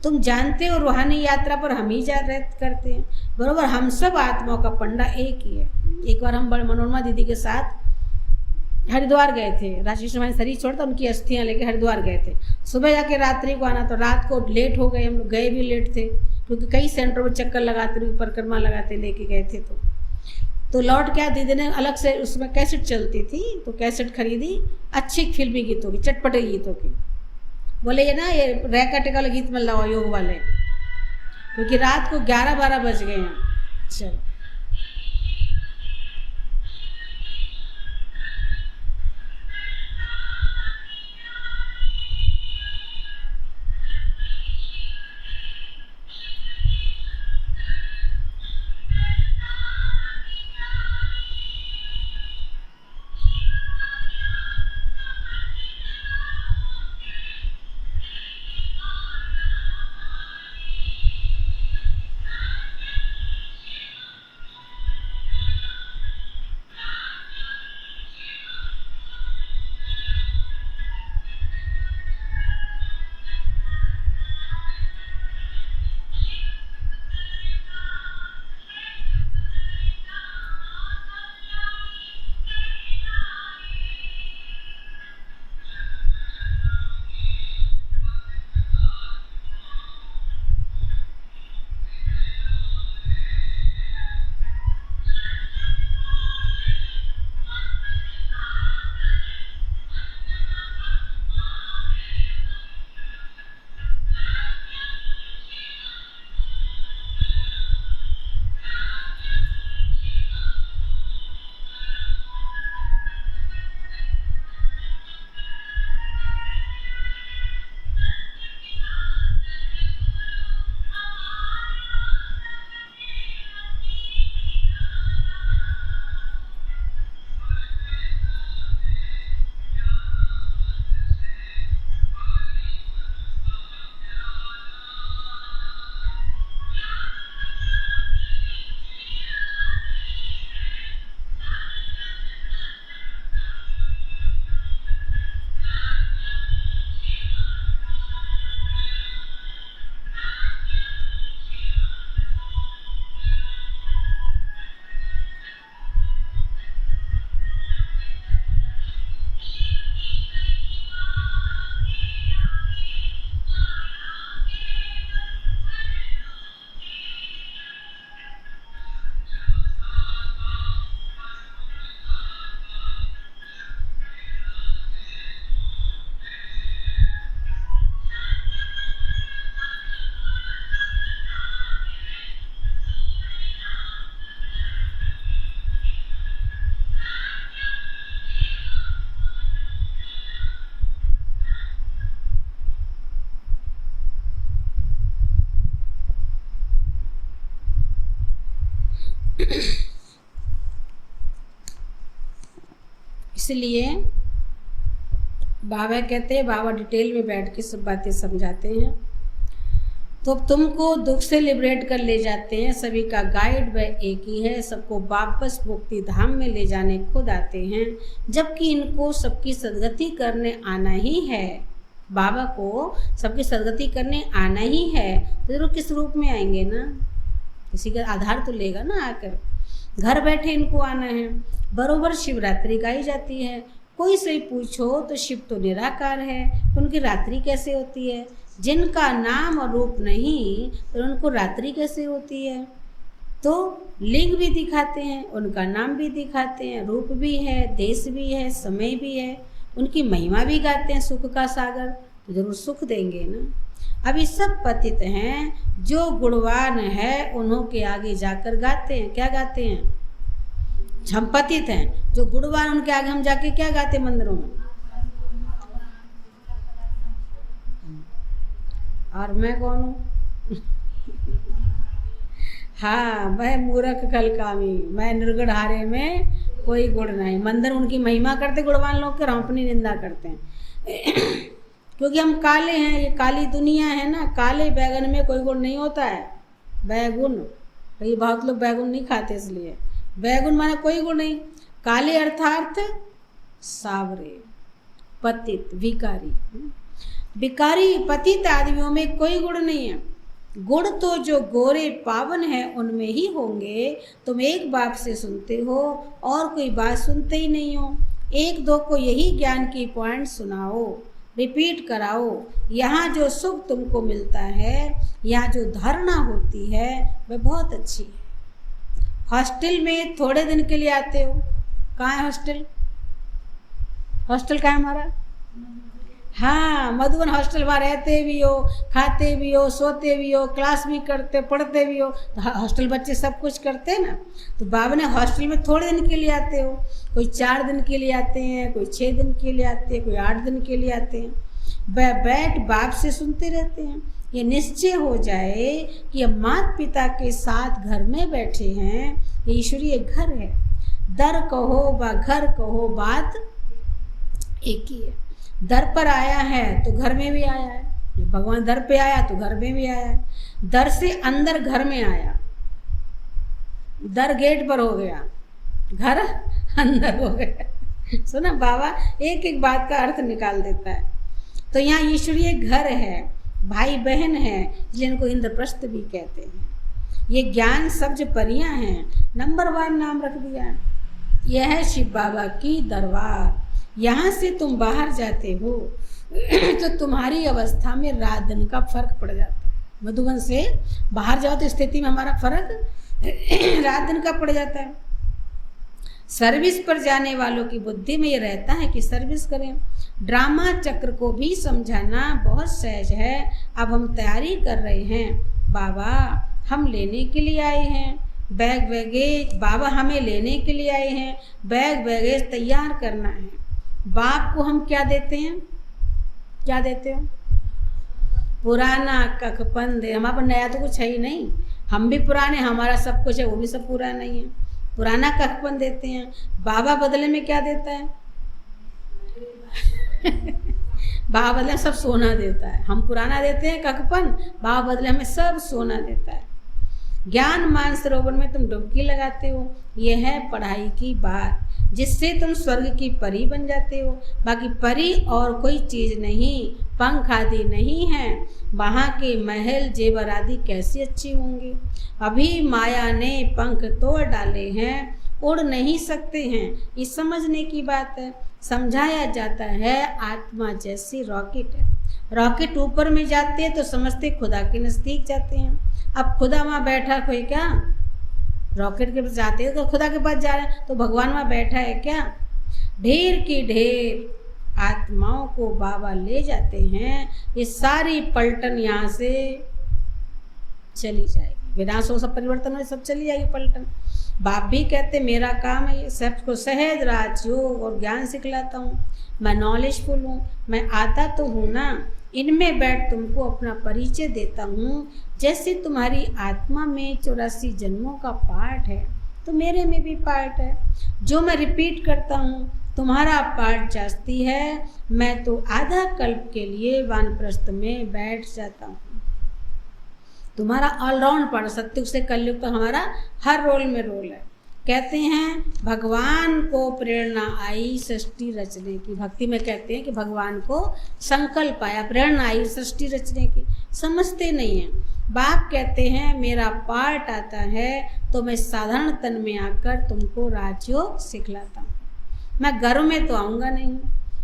तुम जानते हो रूहानी यात्रा पर हम ही करते हैं। बरोबर हम सब आत्माओं का पंडा एक ही है। एक बार हम बड़े मनोरमा दीदी के साथ हरिद्वार गए थे। राजेश हमारे शरीर छोड़ता, उनकी अस्थियां लेके हरिद्वार गए थे। सुबह जाके रात्रि को आना, तो रात को लेट हो गए, हम लोग गए भी लेट थे क्योंकि कई सेंटरों में चक्कर लगाते हुए परिक्रमा लगाते लेके गए थे। तो लौट क्या, दीदी ने अलग से उसमें कैसेट चलती थी तो कैसेट खरीदी, अच्छी फिल्मी गीतों की, चटपटे गीतों की। बोले ये ना, ये रैकेट वाले गीत में लगाओ, योग वाले, क्योंकि रात को 11-12 बज गए हैं। चलो इसलिए बाबा कहते हैं, बाबा डिटेल में बैठ के सब बातें समझाते हैं। तो तुमको दुख से लिबरेट कर ले जाते हैं। सभी का गाइड वह एक ही है। सबको वापस मुक्ति धाम में ले जाने खुद आते हैं, जबकि इनको सबकी सदगति करने आना ही है। बाबा को सबकी सदगति करने आना ही है, तो जरूर किस रूप में आएंगे ना, किसी का आधार तो लेगा ना आकर। घर बैठे इनको आना है। बरोबर शिवरात्रि गाई जाती है। कोई से पूछो तो शिव तो निराकार है, तो उनकी रात्रि कैसे होती है? जिनका नाम और रूप नहीं तो उनको रात्रि कैसे होती है? तो लिंग भी दिखाते हैं, उनका नाम भी दिखाते हैं, रूप भी है, देश भी है, समय भी है, उनकी महिमा भी गाते हैं, सुख का सागर, तो जरूर सुख देंगे ना। अभी सब पतित हैं, जो गुणवान है उन्हों के आगे जाकर गाते हैं। क्या गाते हैं? हम पतित हैं, जो गुणवान उनके आगे हम जाके क्या गाते मंदिरों में? और मैं कौन हूँ? हाँ, मैं मूर्ख कलकामी, मैं निर्गुण हारे में कोई गुण नहीं। मंदिर उनकी महिमा करते गुणवान लोग के, हम अपनी निंदा करते हैं क्योंकि हम काले हैं। ये काली दुनिया है ना, काले बैगन में कोई गुण नहीं होता है। बैगुन, ये बहुत लोग बैगुन नहीं खाते, इसलिए बैगुन माने कोई गुण नहीं। काले अर्थात सावरे, पतित, विकारी। विकारी पतित आदमियों में कोई गुण नहीं है। गुण तो जो गोरे पावन है उनमें ही होंगे। तुम एक बाप से सुनते हो और कोई बात सुनते ही नहीं हो। एक दो को यही ज्ञान की पॉइंट सुनाओ, रिपीट कराओ। यहाँ जो सुख तुमको मिलता है, यहाँ जो धारणा होती है, वह बहुत अच्छी है। हॉस्टल में थोड़े दिन के लिए आते हो। कहाँ है हॉस्टल? हॉस्टल कहाँ है हमारा? हाँ, मधुबन हॉस्टल में रहते भी हो, खाते भी हो, सोते भी हो, क्लास भी करते, पढ़ते भी हो। तो हॉस्टल बच्चे सब कुछ करते हैं ना। तो बाबा ने हॉस्टल में थोड़े दिन के लिए आते हो। कोई 4 दिन के लिए आते हैं, कोई 6 दिन के लिए आते हैं, कोई 8 दिन के लिए आते हैं। बैठ बाप से सुनते रहते हैं। ये निश्चय हो जाए कि अब माता पिता के साथ घर में बैठे हैं, ये ईश्वरीय घर है। दर कहो व घर कहो, बात एक ही है। दर पर आया है तो घर में भी आया है। जब भगवान दर पे आया तो घर में भी आया है। दर से अंदर घर में आया, दर गेट पर हो गया, घर अंदर हो गया। सुना, बाबा एक एक बात का अर्थ निकाल देता है। तो यहाँ ईश्वरीय घर है, भाई बहन है, इसलिए इनको इंद्रप्रस्थ भी कहते हैं। ये ज्ञान सब्ज परियां हैं, नंबर 1 नाम रख दिया। यह है शिव बाबा की दरबार। यहाँ से तुम बाहर जाते हो तो तुम्हारी अवस्था में रात दिन का फर्क पड़ जाता है। मधुबन से बाहर जाओ तो स्थिति में हमारा फर्क रात दिन का पड़ जाता है। सर्विस पर जाने वालों की बुद्धि में ये रहता है कि सर्विस करें। ड्रामा चक्र को भी समझाना बहुत सहज है। अब हम तैयारी कर रहे हैं। बाबा हम लेने के लिए आए हैं, बैग बैगेज, बाबा हमें लेने के लिए आए हैं, बैग बैगेज तैयार करना है। बाप को हम क्या देते हैं? क्या देते हो? पुराना कखपन दे। हमारे पर नया तो कुछ है ही नहीं। हम भी पुराने, हमारा सब कुछ है, वो भी सब पुराना ही है। पुराना कखपन देते हैं। बाबा बदले में क्या देता है? बाबा बदले में सब सोना देता है। हम पुराना देते हैं कखपन, बाबा बदले हमें सब सोना देता है। ज्ञान मान सरोवर में तुम डुबकी लगाते हो। यह है पढ़ाई की बात, जिससे तुम स्वर्ग की परी बन जाते हो। बाकी परी और कोई चीज नहीं, पंख आदि नहीं है। वहाँ के महल जेवर आदि कैसे अच्छे होंगे। अभी माया ने पंख तोड़ डाले हैं, उड़ नहीं सकते हैं। ये समझने की बात है। समझाया जाता है आत्मा जैसी रॉकेट है। रॉकेट ऊपर में जाते हैं तो समझते खुदा के नजदीक जाते हैं। अब खुदा वहाँ बैठा कोई क्या? रॉकेट के पास जाते हैं तो खुदा के पास जा रहे हैं, तो भगवान वहाँ बैठा है क्या? ढेर की ढेर आत्माओं को बाबा ले जाते हैं। ये सारी पलटन यहाँ से चली जाएगी। विनाश हो, सब परिवर्तन हो, सब चली जाएगी पलटन। बाप भी कहते मेरा काम है ये सबको सहज राजयोग और ज्ञान सिखलाता हूँ। मैं नॉलेजफुल हूँ, मैं आता तो हूँ ना। इनमें बैठ तुमको अपना परिचय देता हूँ। जैसे तुम्हारी आत्मा में 84 जन्मों का पार्ट है, तो मेरे में भी पार्ट है। जो मैं रिपीट करता हूँ तुम्हारा पाठ जास्ती है, मैं तो आधा कल्प के लिए वानप्रस्थ में बैठ जाता हूँ। तुम्हारा ऑलराउंड पाठ, सत्युग से कलयुग तो हमारा हर रोल में रोल है। कहते हैं भगवान को प्रेरणा आई सृष्टि रचने की। भक्ति में कहते हैं कि भगवान को संकल्प आया, प्रेरणा आई सृष्टि रचने की। समझते नहीं हैं। बाप कहते हैं मेरा पाठ आता है तो मैं साधारण तन में आकर तुमको राजयोग सिखलाता हूँ। मैं घर में तो आऊँगा नहीं,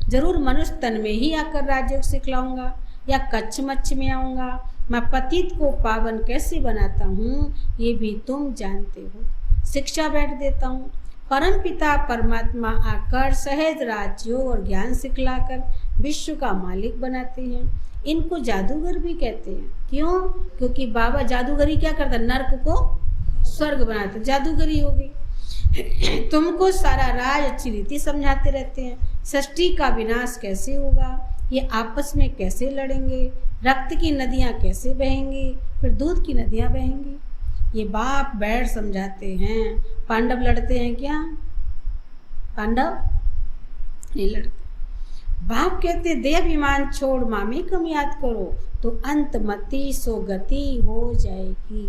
जरूर मनुष्य तन में ही आकर राजयोग सिखलाऊंगा या कच्छ मच्छ में आऊँगा। मैं पतित को पावन कैसे बनाता हूँ ये भी तुम जानते हो। शिक्षा बैठ देता हूँ। परम पिता परमात्मा आकर सहज राजयोग और ज्ञान सिखलाकर विश्व का मालिक बनाते हैं। इनको जादूगर भी कहते हैं। क्यों? क्योंकि बाबा जादूगरी क्या करता, नर्क को स्वर्ग बनाता, जादूगरी होगी। तुमको सारा राज अच्छी रीति समझाते रहते हैं। सृष्टि का विनाश कैसे होगा, ये आपस में कैसे लड़ेंगे, रक्त की नदियाँ कैसे बहेंगी, फिर दूध की नदियाँ बहेंगी, ये बाप बैठ समझाते हैं। पांडव लड़ते हैं क्या? पांडव नहीं लड़ते। बाप कहते देहाभिमान छोड़ मामेकम याद करो तो अंत मति सो गति हो जाएगी।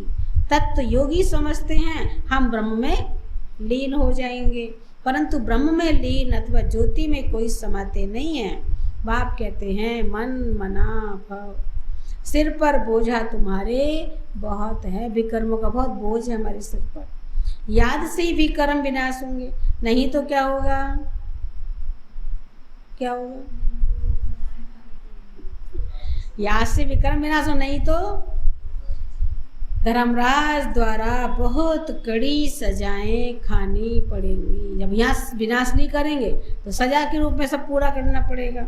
तत्व योगी समझते हैं हम ब्रह्म में लीन हो जाएंगे, परंतु ब्रह्म में लीन अथवा ज्योति में कोई समाते नहीं है। बाप कहते हैं मन मना भव, सिर पर बोझा तुम्हारे बहुत है, विकर्मों का बहुत बोझ है हमारे सिर पर। याद से ही विकर्म विनाश होंगे, नहीं तो क्या होगा? क्या होगा? याद से विकर्म विनाश हो, नहीं तो धर्मराज द्वारा बहुत कड़ी सजाएं खानी पड़ेंगी। जब यहाँ विनाश नहीं करेंगे तो सजा के रूप में सब पूरा करना पड़ेगा।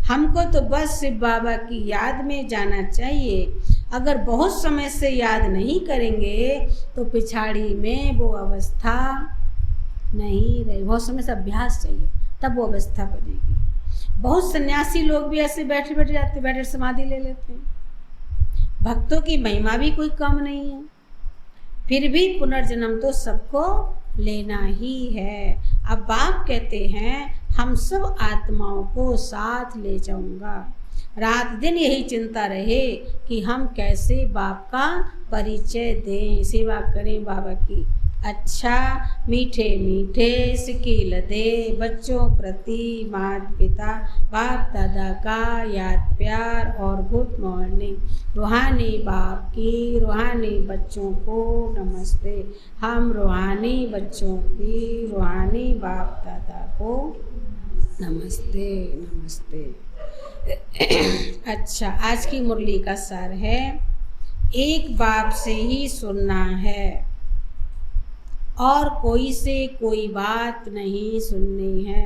हमको तो बस शिव बाबा की याद में जाना चाहिए। अगर बहुत समय से याद नहीं करेंगे तो पिछाड़ी में वो अवस्था नहीं रही। बहुत समय से अभ्यास चाहिए तब वो अवस्था बनेगी। बहुत सन्यासी लोग भी ऐसे बैठे बैठे जाते, बैठे समाधि ले लेते हैं। भक्तों की महिमा भी कोई कम नहीं है, फिर भी पुनर्जन्म तो सबको लेना ही है। अब बाप कहते हैं हम सब आत्माओं को साथ ले जाऊंगा। रात दिन यही चिंता रहे कि हम कैसे बाप का परिचय दें, सेवा करें बाबा की। अच्छा मीठे मीठे सिकील दे बच्चों प्रति माता पिता बाप दादा का याद प्यार और गुड मॉर्निंग। रूहानी बाप की रूहानी बच्चों को नमस्ते। हम रूहानी बच्चों की रूहानी बाप दादा को नमस्ते नमस्ते। अच्छा, आज की मुरली का सार है एक बाप से ही सुनना है और कोई से कोई बात नहीं सुननी है।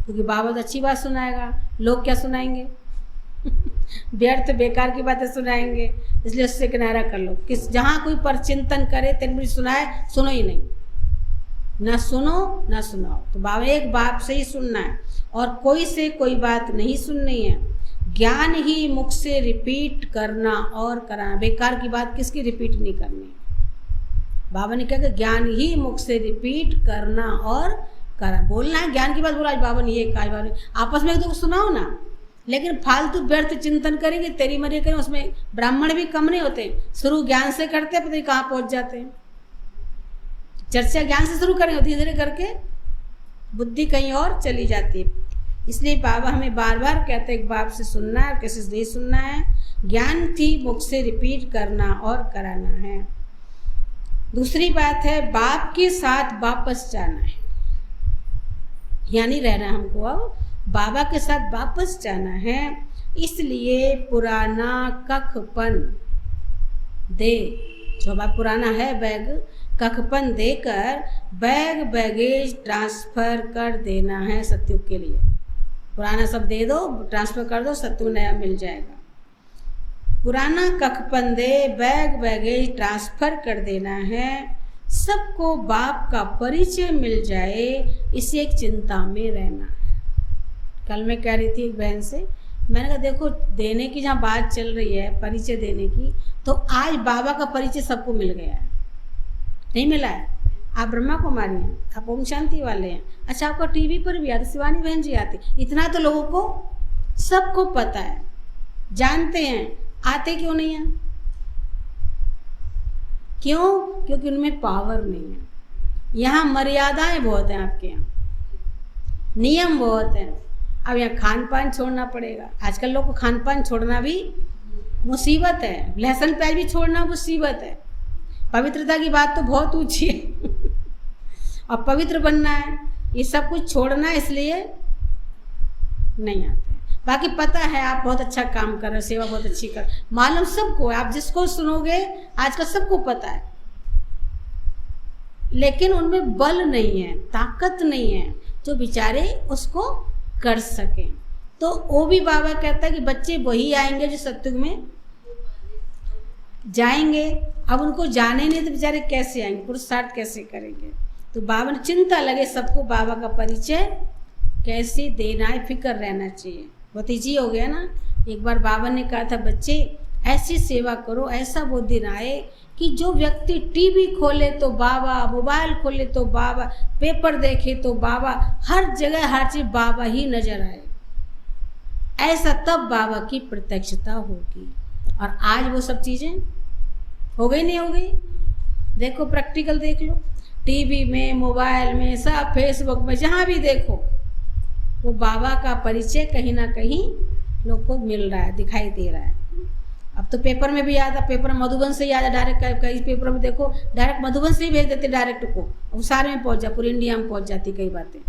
क्योंकि बाबा तो अच्छी बात सुनाएगा, लोग क्या सुनाएंगे? व्यर्थ बेकार की बातें सुनाएंगे। इसलिए उससे किनारा कर लो। किस जहाँ कोई पर चिंतन करे तेन भी सुनाए, सुनो ही नहीं, ना सुनो ना सुनाओ। तो बाबा एक बाप से ही सुनना है और कोई से कोई बात नहीं सुननी है। ज्ञान ही मुख से रिपीट करना और कराना। बेकार की बात किसकी रिपीट नहीं करनी। बाबा ने कहा कि ज्ञान ही मुख से रिपीट करना और करा। बोलना है ज्ञान की बात, बोला आज बाबा ने ये कहा, बाबा ने आपस में एक दो सुनाओ ना। लेकिन फालतू व्यर्थ चिंतन करेंगे, तेरी मरी करें, उसमें ब्राह्मण भी कम नहीं होते। शुरू ज्ञान से करते हैं, पता नहीं कहाँ पहुँच जाते हैं। चर्चा ज्ञान से शुरू करेंगे, धीरे धीरे करके बुद्धि कहीं और चली जाती है। इसलिए बाबा हमें बार बार कहते हैं एक बाप से सुनना है, किसी से नहीं सुनना है। ज्ञान थी मुख से रिपीट करना और कराना है। दूसरी बात है बाप के साथ वापस जाना है, यानी रहना हमको अब बाबा के साथ वापस जाना है। इसलिए पुराना कखपन दे, जो हमारा पुराना है बैग, कखपन देकर बैग बैगेज ट्रांसफर कर देना है सत्युग के लिए। पुराना सब दे दो, ट्रांसफर कर दो, सत्युग नया मिल जाएगा। पुराना कखपन दे बैग बैगेज ट्रांसफर कर देना है। सबको बाप का परिचय मिल जाए, इसे एक चिंता में रहना है। कल मैं कह रही थी एक बहन से, मैंने कहा देखो देने की जहाँ बात चल रही है परिचय देने की, तो आज बाबा का परिचय सबको मिल गया है, नहीं मिला है? आप ब्रह्मा कुमारी हैं, आप ओम शांति वाले हैं। अच्छा, आपका टीवी पर भी आते, शिवानी बहन जी आते, इतना तो लोगों को सबको पता है, जानते हैं, आते क्यों नहीं हैं? क्यों? क्योंकि उनमें पावर नहीं है। यहाँ मर्यादाएं बहुत हैं, आपके यहाँ नियम बहुत हैं। अब यहाँ खान पान छोड़ना पड़ेगा। आजकल लोग को खान पान छोड़ना भी मुसीबत है, लहसुन प्याज भी छोड़ना मुसीबत है। पवित्रता की बात तो बहुत ऊंची है और पवित्र बनना है, ये सब कुछ छोड़ना है, इसलिए नहीं आते। बाकी पता है आप बहुत अच्छा काम कर रहे हो, सेवा बहुत अच्छी कर, मालूम सबको है, आप जिसको सुनोगे आजकल सबको पता है, लेकिन उनमें बल नहीं है, ताकत नहीं है जो बेचारे उसको कर सकें। तो वो भी बाबा कहता है कि बच्चे वही आएंगे जो सत्युग में जाएंगे। अब उनको जाने नहीं तो बेचारे कैसे आएंगे, पुरुषार्थ कैसे करेंगे? तो बाबा ने चिंता लगे सबको बाबा का परिचय कैसे देना है, फिक्र रहना चाहिए। बहुत ईजी हो गया ना। एक बार बाबा ने कहा था बच्चे ऐसी सेवा करो, ऐसा वो दिन आए कि जो व्यक्ति टीवी खोले तो बाबा, मोबाइल खोले तो बाबा, पेपर देखे तो बाबा, हर जगह हर चीज बाबा ही नजर आए। ऐसा तब बाबा की प्रत्यक्षता होगी। और आज वो सब चीजें हो गई नहीं हो गई? देखो प्रैक्टिकल देख लो, टीवी में, मोबाइल में, सब फेसबुक में, जहाँ भी देखो वो बाबा का परिचय कहीं ना कहीं लोग को मिल रहा है, दिखाई दे रहा है। अब तो पेपर में भी आता, पेपर मधुबन से ही आता डायरेक्ट, कई पेपर में देखो डायरेक्ट मधुबन से ही भेज देते डायरेक्ट को, वो सारे में पहुंच जा, पूरी इंडिया में पहुंच जाती कई बातें,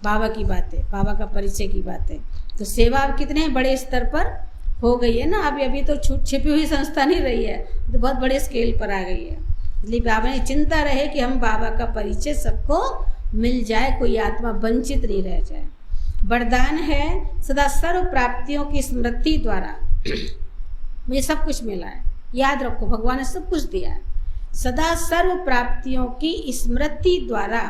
बाबा की बातें, बाबा का परिचय की बातें। तो सेवा अब कितने बड़े स्तर पर हो गई है ना। अभी तो छिपी हुई संस्था नहीं रही है, तो बहुत बड़े स्केल पर आ गई है। इसलिए बाबा ने चिंता रहे कि हम बाबा का परिचय सबको मिल जाए, कोई आत्मा वंचित नहीं रह जाए। वरदान है सदा सर्व प्राप्तियों की स्मृति द्वारा मुझे सब कुछ मिला है। याद रखो, भगवान ने सब कुछ दिया है। सदा सर्व प्राप्तियों की स्मृति द्वारा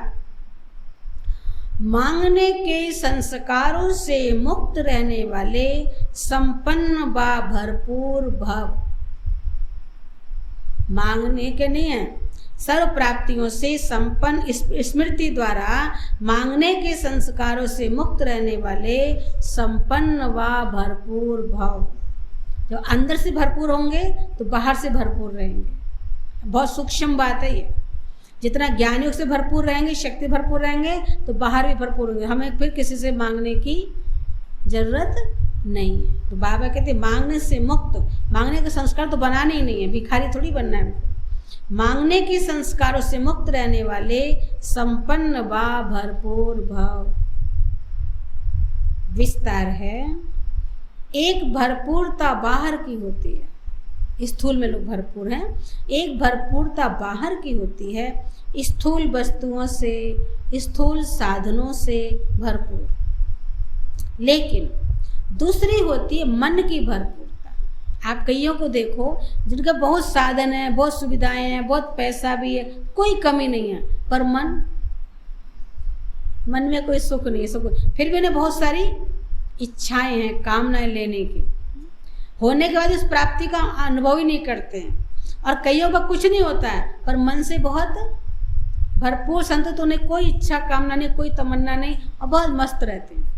मांगने के संस्कारों से मुक्त रहने वाले संपन्न व भरपूर भव। मांगने के नहीं है, सर्व प्राप्तियों से संपन्न स्मृति द्वारा मांगने के संस्कारों से मुक्त रहने वाले संपन्न व भरपूर भव। जब अंदर से भरपूर होंगे तो बाहर से भरपूर रहेंगे। बहुत सूक्ष्म बात है ये। जितना ज्ञानियों से भरपूर रहेंगे, शक्ति भरपूर रहेंगे, तो बाहर भी भरपूर होंगे। हमें फिर किसी से मांगने की जरूरत नहीं है। तो बाबा कहते मांगने से मुक्त, मांगने का संस्कार तो बनाना ही नहीं है, भिखारी थोड़ी बनना है। मांगने के संस्कारों से मुक्त रहने वाले संपन्न व भरपूर भव। विस्तार है, एक भरपूरता बाहर की होती है, स्थूल में लोग भरपूर हैं। एक भरपूरता बाहर की होती है, स्थूल वस्तुओं से, स्थूल साधनों से भरपूर। लेकिन दूसरी होती है मन की भरपूरता। आप कईयों को देखो जिनका बहुत साधन है, बहुत सुविधाएं हैं, बहुत पैसा भी है, कोई कमी नहीं है, पर मन में कोई सुख नहीं है, सुख फिर भी उन्हें बहुत सारी इच्छाएं हैं, कामनाएं लेने की, होने के बाद उस प्राप्ति का अनुभव ही नहीं करते हैं। और कईयों का कुछ नहीं होता है पर मन से बहुत भरपूर, संतुष्ट, उन्हें कोई इच्छा कामना नहीं, कोई तमन्ना नहीं, और बहुत मस्त रहते हैं।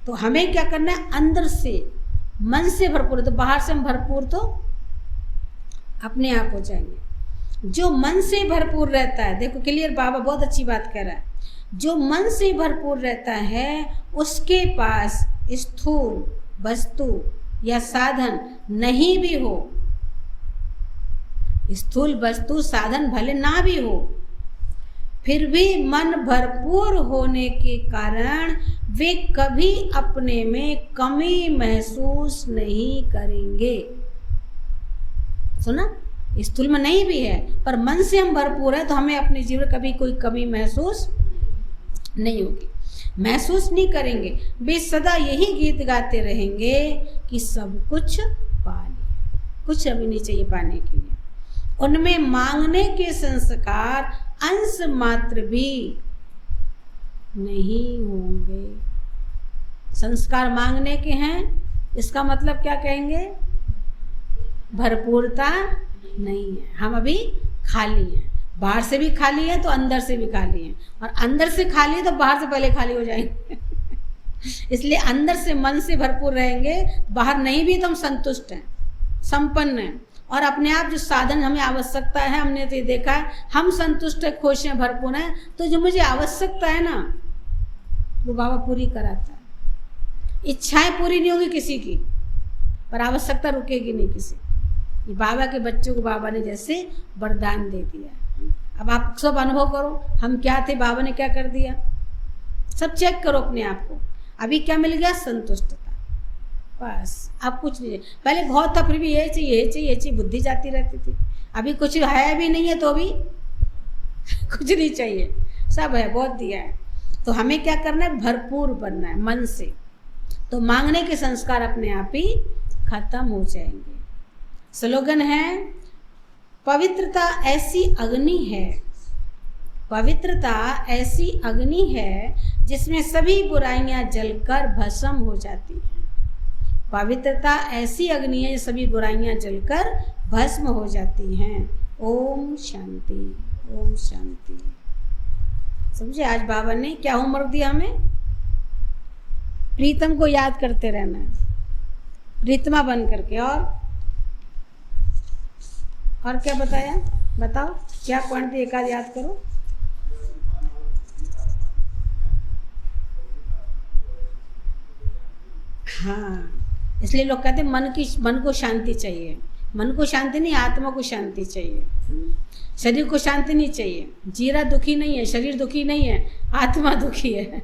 तो हमें क्या करना है, अंदर से मन से भरपूर, तो बाहर से हम भरपूर तो अपने आप हो जाएंगे। जो मन से भरपूर रहता है, देखो क्लियर, बाबा बहुत अच्छी बात कह रहा है, जो मन से भरपूर रहता है उसके पास स्थूल वस्तु या साधन नहीं भी हो, स्थूल वस्तु साधन भले ना भी हो, फिर भी मन भरपूर होने के कारण वे कभी अपने में कमी महसूस नहीं करेंगे। सुना, स्थूल में नहीं भी है पर मन से हम भरपूर है, तो हमें अपने जीवन में कभी कोई कमी महसूस नहीं होगी, महसूस नहीं करेंगे। वे सदा यही गीत गाते रहेंगे कि सब कुछ पा लिया, कुछ अभी नहीं चाहिए पाने के लिए। उनमें मांगने के संस्कार अंश मात्र भी नहीं होंगे। संस्कार मांगने के हैं, इसका मतलब क्या कहेंगे, भरपूरता नहीं है, हम अभी खाली हैं। बाहर से भी खाली है तो अंदर से भी खाली है, और अंदर से खाली है तो बाहर से पहले खाली हो जाएंगे। इसलिए अंदर से मन से भरपूर रहेंगे, बाहर नहीं भी तो हम संतुष्ट हैं, संपन्न हैं, और अपने आप जो साधन हमें आवश्यकता है, हमने तो ये देखा है, हम संतुष्ट है, खुश हैं, भरपूर हैं, तो जो मुझे आवश्यकता है ना वो बाबा पूरी कराता है। इच्छाएं पूरी नहीं होगी किसी की, पर आवश्यकता रुकेगी नहीं किसी की। बाबा के बच्चों को बाबा ने जैसे वरदान दे दिया। अब आप सब अनुभव करो, हम क्या थे, बाबा ने क्या कर दिया, सब चेक करो अपने आप को। अभी क्या मिल गया, संतुष्टता, बस। अब कुछ नहीं है, पहले बहुत था, फिर भी ये चाहिए ये चाहिए ये चाहिए, बुद्धि जाती रहती थी। अभी कुछ है भी नहीं है तो भी कुछ नहीं चाहिए, सब है, बहुत दिया है। तो हमें क्या करना है, भरपूर बनना है मन से, तो मांगने के संस्कार अपने आप ही खत्म हो जाएंगे। स्लोगन है, पवित्रता ऐसी अग्नि है, पवित्रता ऐसी अग्नि है जिसमें सभी बुराइयां जलकर भस्म हो जाती हैं। पवित्रता ऐसी अग्नि है, सभी बुराइयां जलकर भस्म हो जाती हैं। ओम शांति, ओम शांति। समझे, आज बाबा ने क्या होमवर्क दिया हमें, प्रीतम को याद करते रहना है, प्रीतमा बन करके। और क्या बताया, बताओ क्या पॉइंट एक आध याद करो। हाँ, इसलिए लोग कहते हैं मन को शांति चाहिए। मन को शांति नहीं, आत्मा को शांति चाहिए। शरीर को शांति नहीं चाहिए। जीरा दुखी नहीं है, शरीर दुखी नहीं है, आत्मा दुखी है।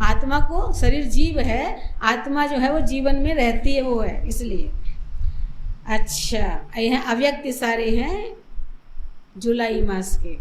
आत्मा को, शरीर जीव है, आत्मा जो है वो जीवन में रहती है, वो है, इसलिए। अच्छा, यह अव्यक्त इशारे हैं जुलाई मास के।